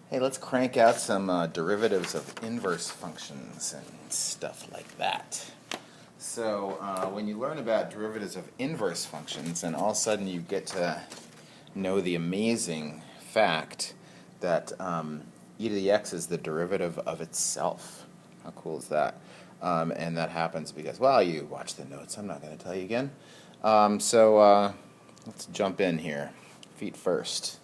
Hey, let's crank out some derivatives of inverse functions and stuff like that. So when you learn about derivatives of inverse functions, and all of a sudden you get to know the amazing fact that e to the x is the derivative of itself. How cool is that? And that happens because, well, you watch the notes. I'm not going to tell you again. Let's jump in here. Feet first.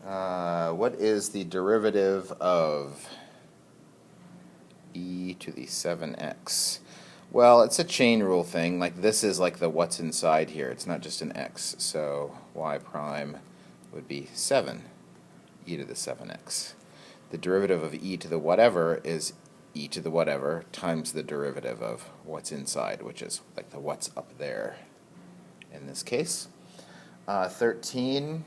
What is the derivative of e to the 7x? Well, it's a chain rule thing. Like this is like the what's inside here. It's not just an x. So y prime would be 7 e to the 7x. The derivative of e to the whatever is e to the whatever times the derivative of what's inside, which is like the what's up there in this case. 13.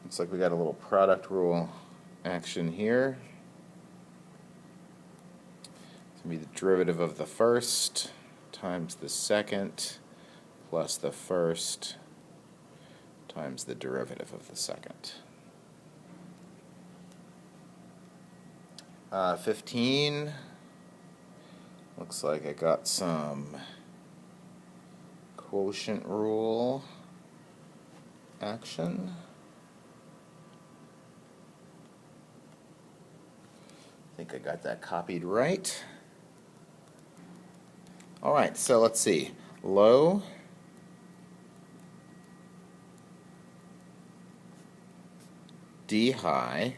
Looks like we got a little product rule action here. It's going to be the derivative of the first times the second plus the first times the derivative of the second. 15. Looks like I got some quotient rule action. I think I got that copied right. All right, so let's see. Low D high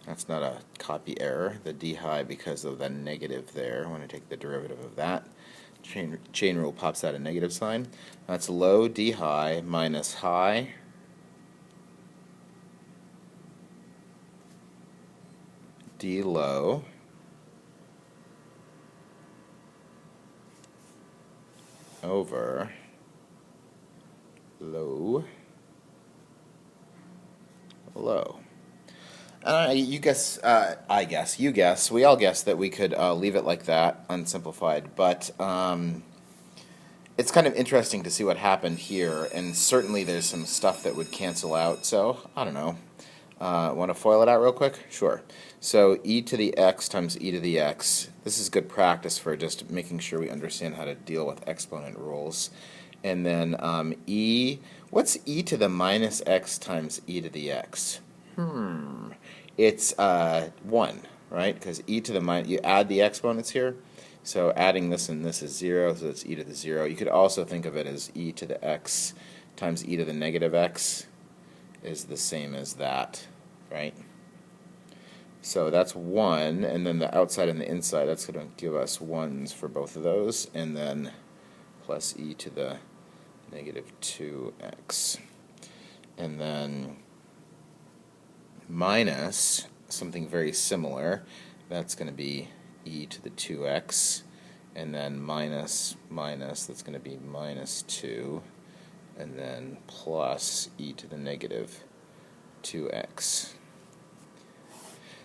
that's not a copy error, the D high because of the negative there. I want to take the derivative of that. Chain rule pops out a negative sign. That's low D high minus high D low over low low. You guess, we all guess that we could leave it like that, unsimplified, but it's kind of interesting to see what happened here, and certainly there's some stuff that would cancel out, so I don't know. Want to FOIL it out real quick? Sure. So e to the x times e to the x. This is good practice for just making sure we understand how to deal with exponent rules. And then what's e to the minus x times e to the x? It's 1, right? Because e to the minus, you add the exponents here. So adding this and this is 0, so it's e to the 0. You could also think of it as e to the x times e to the negative x is the same as that, right? So that's 1, and then the outside and the inside, that's going to give us 1s for both of those, and then plus e to the negative 2x. And then minus something very similar, that's going to be e to the 2x, and then minus, that's going to be minus 2, and then plus e to the negative 2x.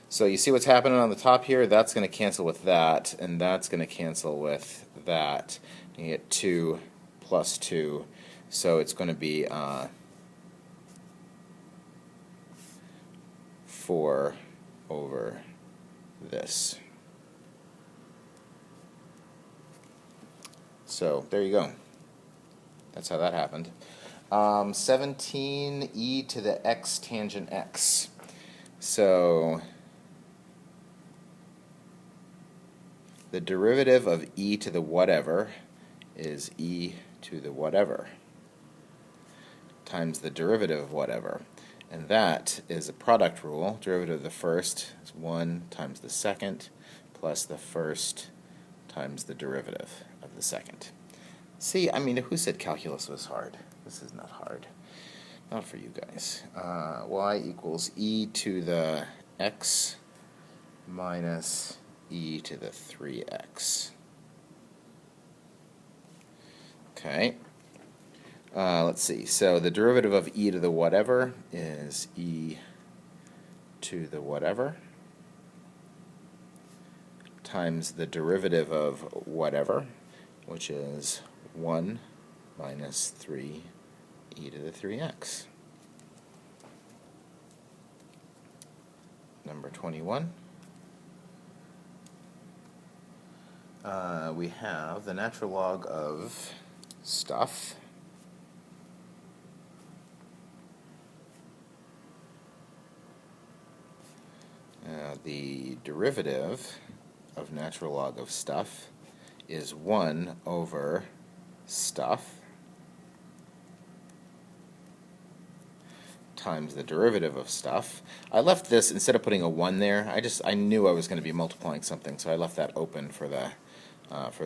So you see what's happening on the top here? That's going to cancel with that, and that's going to cancel with that. You get 2 plus 2, so it's going to be 4 over this. So there you go. That's how that happened. 17 e to the x tangent x. So the derivative of e to the whatever is e to the whatever times the derivative of whatever. And that is a product rule. Derivative of the first is 1 times the second plus the first times the derivative of the second. See, I mean, who said calculus was hard? This is not hard. Not for you guys. Y equals e to the x minus e to the 3x. Okay. Let's see. So the derivative of e to the whatever is e to the whatever times the derivative of whatever, which is 1 minus 3 e to the 3x. Number 21. We have the natural log of stuff. The derivative of natural log of stuff is 1 over stuff times the derivative of stuff. I left this, instead of putting a 1 there, I knew I was going to be multiplying something, so I left that open for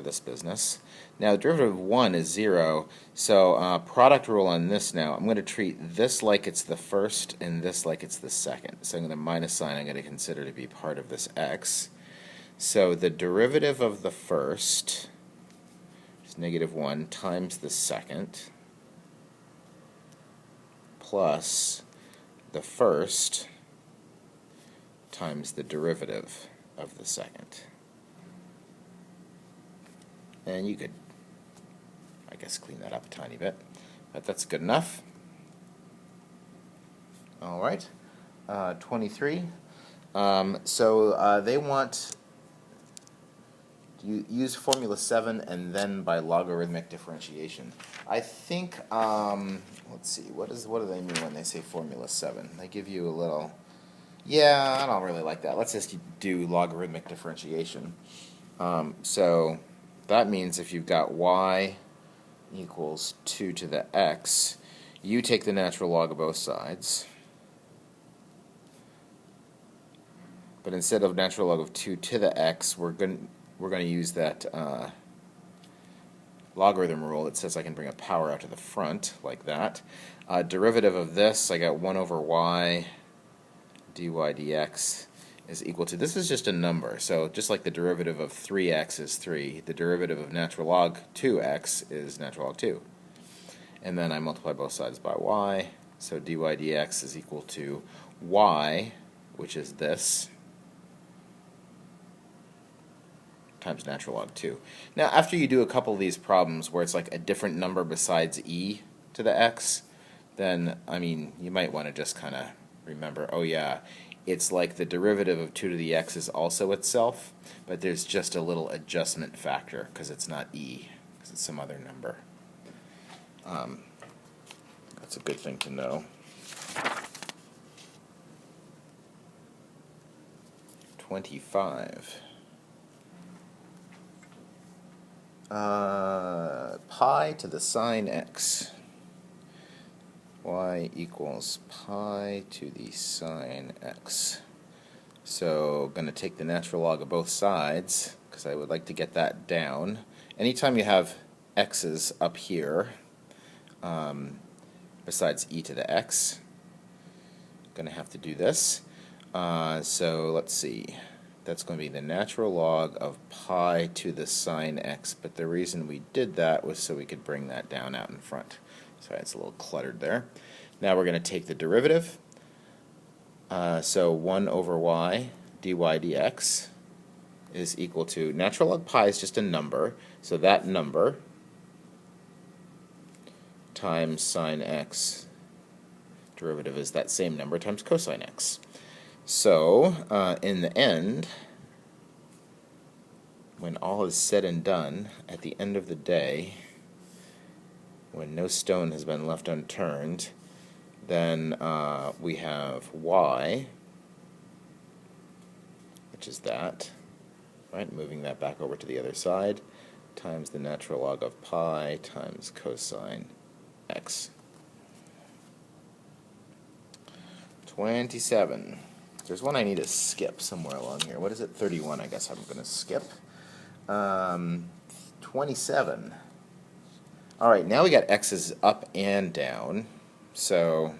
this business. Now, the derivative of 1 is 0, so product rule on this now, I'm going to treat this like it's the first and this like it's the second. So I'm going to minus sign, I'm going to consider to be part of this x. So the derivative of the first is negative 1 times the second plus the first times the derivative of the second. And you could, I guess, clean that up a tiny bit, but that's good enough. All right, 23. So they want to use formula 7 and then by logarithmic differentiation. I think, let's see, what do they mean when they say formula 7? They give you a little, yeah, I don't really like that. Let's just do logarithmic differentiation. So that means if you've got y equals 2 to the x, you take the natural log of both sides. But instead of natural log of 2 to the x, we're going to use that logarithm rule that says I can bring a power out to the front, like that. Derivative of this, I got 1 over y dy dx is equal to, this is just a number, so just like the derivative of 3x is 3, the derivative of natural log 2x is natural log 2. And then I multiply both sides by y, so dy dx is equal to y, which is this, times natural log 2. Now, after you do a couple of these problems where it's like a different number besides e to the x, then, I mean, you might want to just kind of remember, oh yeah, it's like the derivative of 2 to the x is also itself, but there's just a little adjustment factor because it's not e, because it's some other number. That's a good thing to know. 25. Pi to the sine x. Y equals pi to the sine x. So going to take the natural log of both sides, because I would like to get that down. Anytime you have x's up here, besides e to the x, going to have to do this. So let's see. That's going to be the natural log of pi to the sine x, but the reason we did that was so we could bring that down out in front. Sorry, it's a little cluttered there. Now we're going to take the derivative. So 1 over y dy dx is equal to, natural log pi is just a number, so that number times sine x, derivative is that same number times cosine x. So, in the end, when all is said and done, at the end of the day, when no stone has been left unturned, then we have y, which is that, right, moving that back over to the other side, times the natural log of pi times cosine x. 27. There's one I need to skip somewhere along here. What is it? 31, I guess I'm going to skip. 27. All right, now we got x's up and down, so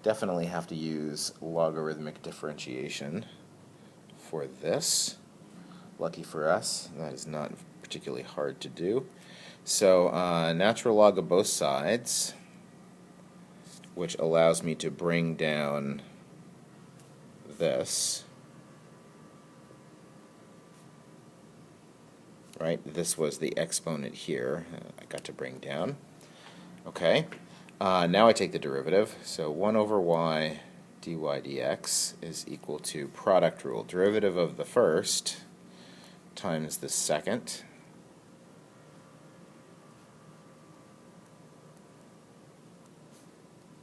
definitely have to use logarithmic differentiation for this. Lucky for us, that is not particularly hard to do. So natural log of both sides, which allows me to bring down this, right? This was the exponent here, I got to bring down. Okay, now I take the derivative, so 1 over y dy dx is equal to product rule, derivative of the first times the second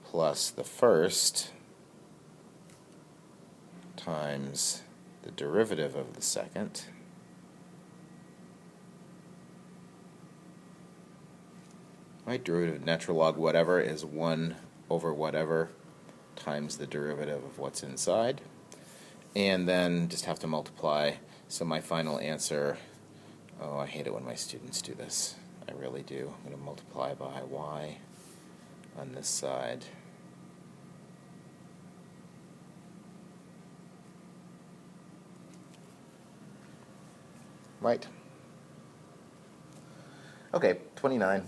plus the first times the derivative of the second right, derivative of natural log whatever is 1 over whatever times the derivative of what's inside, and then just have to multiply. So my final answer, oh, I hate it when my students do this. I really do. I'm going to multiply by y on this side. Right. Okay, 29.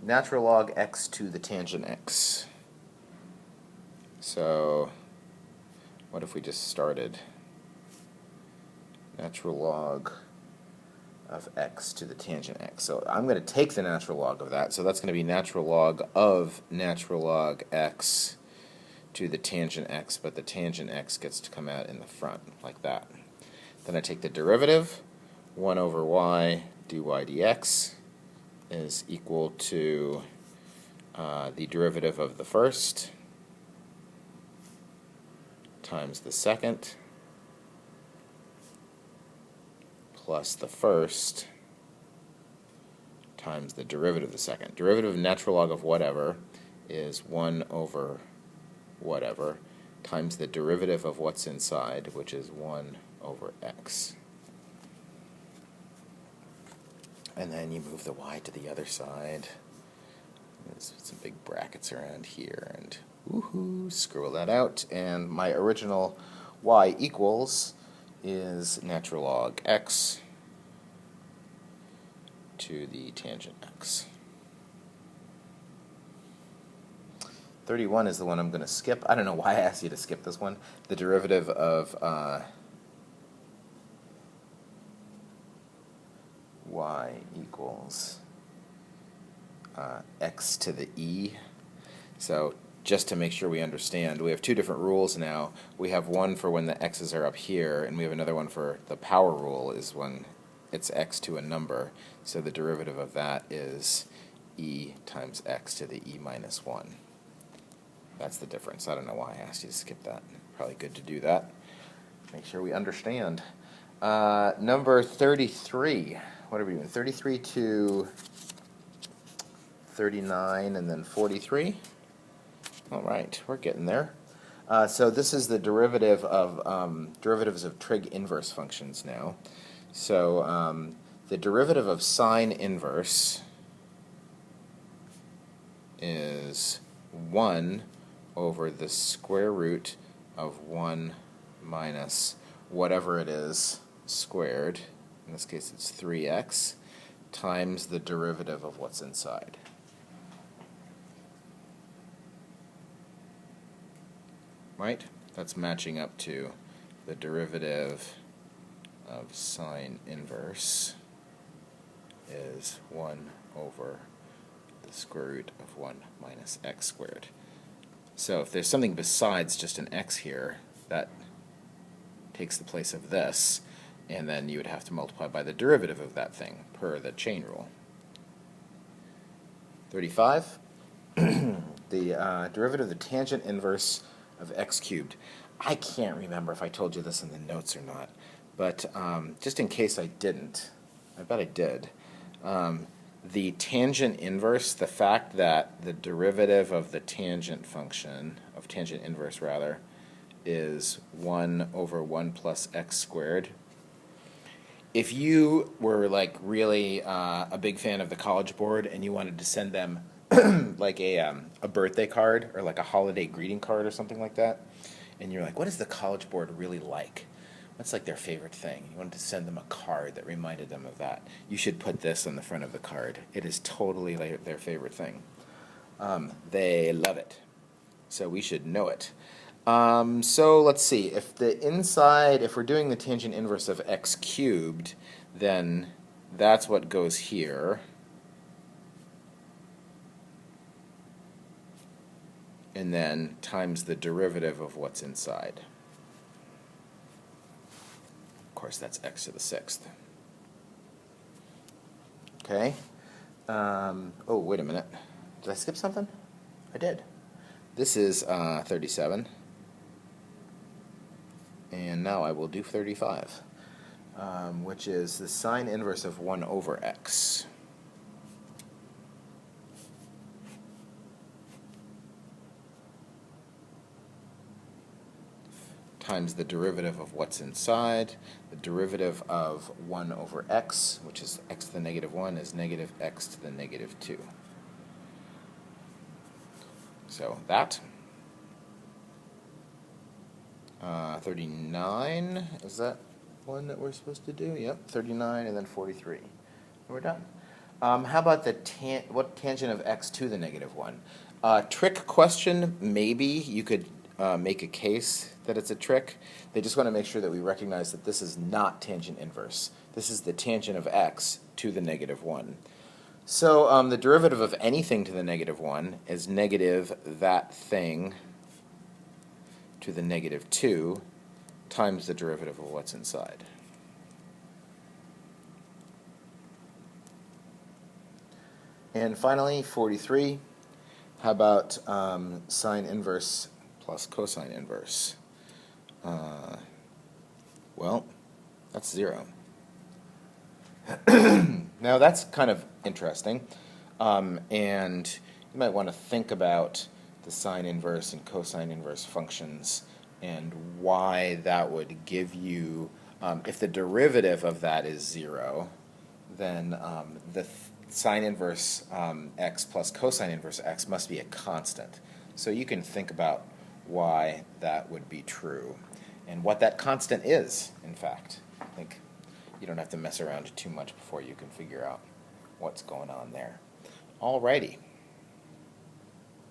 Natural log x to the tangent x. So what if we just started natural log of x to the tangent x? So I'm going to take the natural log of that. So that's going to be natural log of natural log x to the tangent x, but the tangent x gets to come out in the front, like that. Then I take the derivative, 1 over y dy dx is equal to the derivative of the first times the second plus the first times the derivative of the second. Derivative of natural log of whatever is 1 over whatever times the derivative of what's inside, which is 1 over x. And then you move the y to the other side. There's some big brackets around here, and woohoo, scribble that out. And my original y equals is natural log x to the tangent x. 31 is the one I'm going to skip. I don't know why I asked you to skip this one. The derivative of y equals x to the e. So just to make sure we understand, we have two different rules now. We have one for when the x's are up here, and we have another one for the power rule is when it's x to a number. So the derivative of that is e times x to the e minus 1. That's the difference. I don't know why I asked you to skip that. Probably good to do that. Make sure we understand. Number 33. What are we doing? 33 to 39 and then 43. All right, we're getting there. So this is the derivative of derivatives of trig inverse functions now. So the derivative of sine inverse is 1 over the square root of 1 minus whatever it is squared, in this case it's 3x, times the derivative of what's inside. Right? That's matching up to the derivative of sine inverse is 1 over the square root of 1 minus x squared. So if there's something besides just an x here, that takes the place of this, and then you would have to multiply by the derivative of that thing per the chain rule. 35, the derivative of the tangent inverse of x cubed. I can't remember if I told you this in the notes or not, but just in case I didn't, I bet I did. The tangent inverse, the fact that the derivative of the tangent function, of tangent inverse rather, is 1 over 1 plus x squared. If you were like really a big fan of the College Board and you wanted to send them like a birthday card or like a holiday greeting card or something like that, and you're like, what is the College Board really like? What's like their favorite thing? You wanted to send them a card that reminded them of that. You should put this on the front of the card. It is totally like their favorite thing. They love it. So we should know it. So let's see. If the inside, if we're doing the tangent inverse of x cubed, then that's what goes here. and then times the derivative of what's inside. Of course, that's x to the sixth. Okay. Oh, wait a minute. Did I skip something? I did. This is 37. And now I will do 35, which is the sine inverse of 1 over x. Times the derivative of what's inside. The derivative of 1 over x, which is x to the negative 1, is negative x to the negative 2. So that. 39, is that one that we're supposed to do? Yep, 39 and then 43. We're done. How about the what tangent of x to the negative 1? Trick question, maybe you could make a case that it's a trick. They just want to make sure that we recognize that this is not tangent inverse. This is the tangent of x to the negative 1. So the derivative of anything to the negative 1 is negative that thing to the negative 2 times the derivative of what's inside. And finally, 43. How about sine inverse plus cosine inverse? Well, that's 0. Now that's kind of interesting, and you might want to think about the sine inverse and cosine inverse functions and why that would give you, if the derivative of that is 0, then the sine inverse x plus cosine inverse x must be a constant. So you can think about why that would be true and what that constant is, in fact. I think you don't have to mess around too much before you can figure out what's going on there. Alrighty.